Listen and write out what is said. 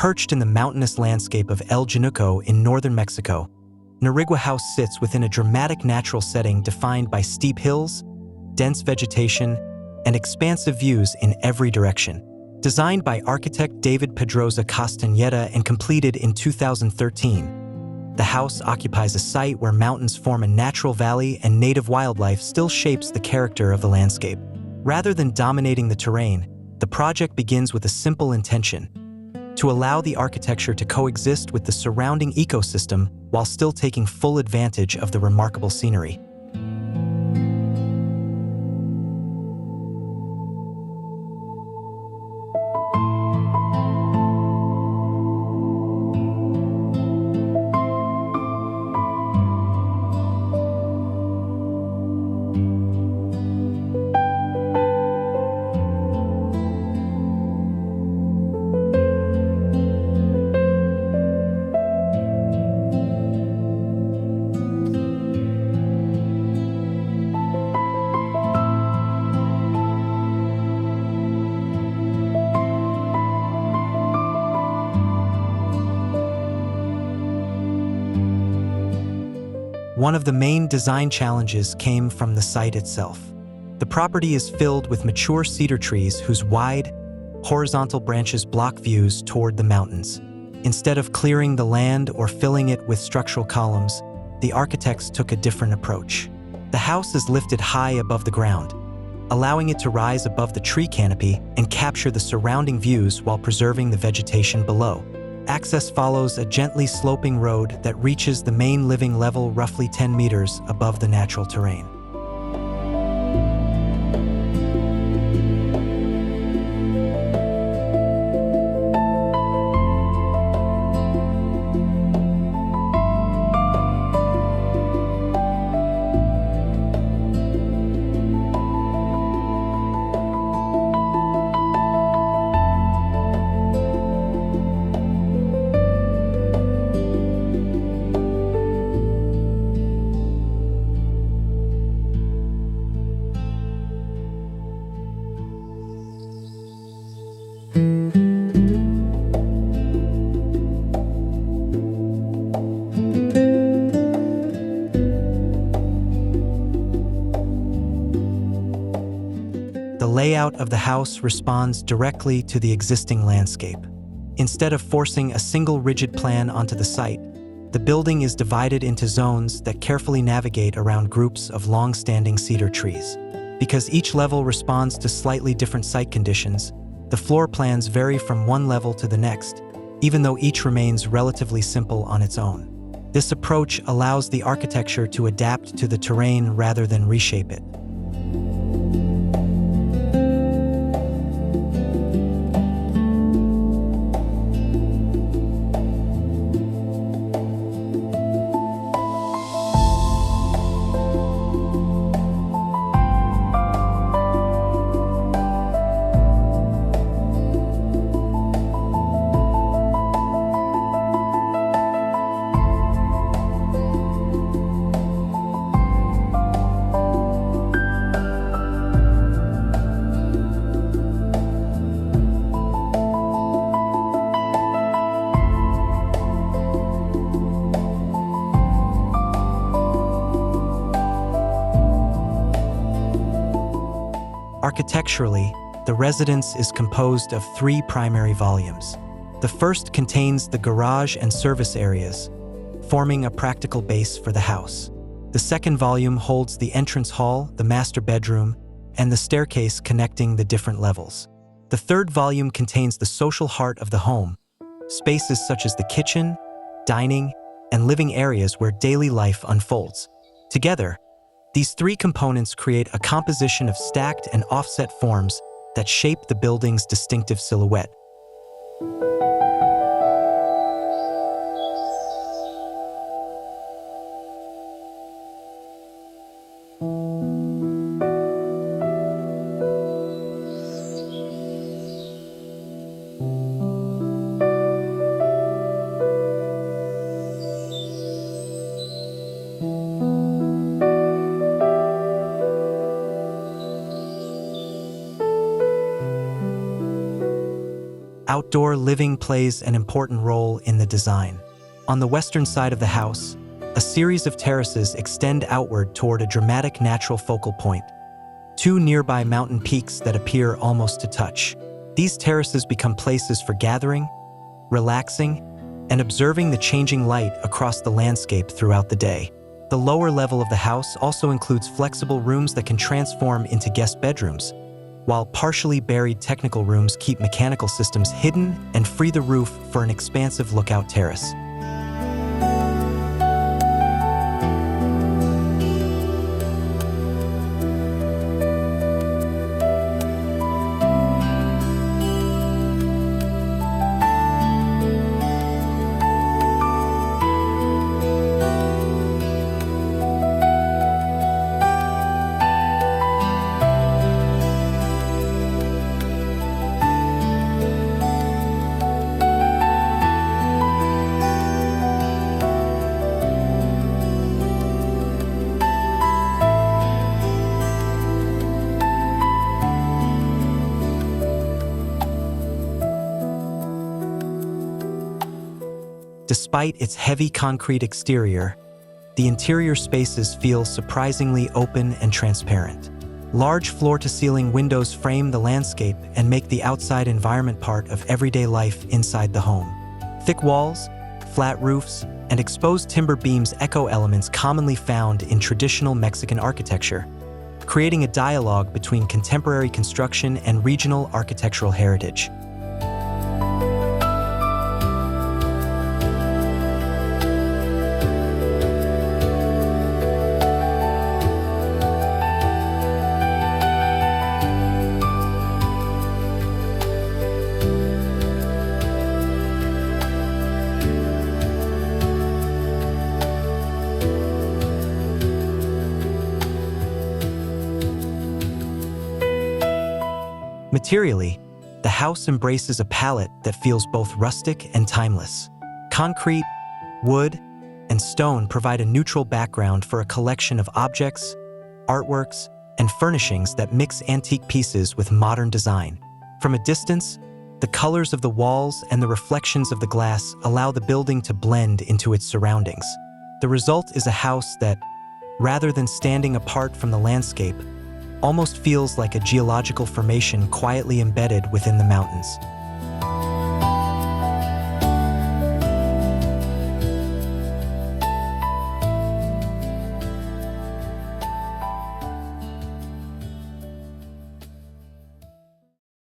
Perched in the mountainous landscape of El Januco in northern Mexico, Narigua House sits within a dramatic natural setting defined by steep hills, dense vegetation, and expansive views in every direction. Designed by architect David Pedroza Castañeda and completed in 2013, the house occupies a site where mountains form a natural valley and native wildlife still shapes the character of the landscape. Rather than dominating the terrain, the project begins with a simple intention: to allow the architecture to coexist with the surrounding ecosystem while still taking full advantage of the remarkable scenery. One of the main design challenges came from the site itself. The property is filled with mature cedar trees whose wide, horizontal branches block views toward the mountains. Instead of clearing the land or filling it with structural columns, the architects took a different approach. The house is lifted high above the ground, allowing it to rise above the tree canopy and capture the surrounding views while preserving the vegetation below. Access follows a gently sloping road that reaches the main living level roughly 10 meters above the natural terrain. The layout of the house responds directly to the existing landscape. Instead of forcing a single rigid plan onto the site, the building is divided into zones that carefully navigate around groups of long-standing cedar trees. Because each level responds to slightly different site conditions, the floor plans vary from one level to the next, even though each remains relatively simple on its own. This approach allows the architecture to adapt to the terrain rather than reshape it. Architecturally, the residence is composed of 3 primary volumes. The first contains the garage and service areas, forming a practical base for the house. The second volume holds the entrance hall, the master bedroom, and the staircase connecting the different levels. The third volume contains the social heart of the home, spaces such as the kitchen, dining, and living areas where daily life unfolds. Together, these 3 components create a composition of stacked and offset forms that shape the building's distinctive silhouette. Outdoor living plays an important role in the design. On the western side of the house, a series of terraces extend outward toward a dramatic natural focal point, two nearby mountain peaks that appear almost to touch. These terraces become places for gathering, relaxing, and observing the changing light across the landscape throughout the day. The lower level of the house also includes flexible rooms that can transform into guest bedrooms, while partially buried technical rooms keep mechanical systems hidden and free the roof for an expansive lookout terrace. Despite its heavy concrete exterior, the interior spaces feel surprisingly open and transparent. Large floor-to-ceiling windows frame the landscape and make the outside environment part of everyday life inside the home. Thick walls, flat roofs, and exposed timber beams echo elements commonly found in traditional Mexican architecture, creating a dialogue between contemporary construction and regional architectural heritage. Materially, the house embraces a palette that feels both rustic and timeless. Concrete, wood, and stone provide a neutral background for a collection of objects, artworks, and furnishings that mix antique pieces with modern design. From a distance, the colors of the walls and the reflections of the glass allow the building to blend into its surroundings. The result is a house that, rather than standing apart from the landscape, almost feels like a geological formation quietly embedded within the mountains.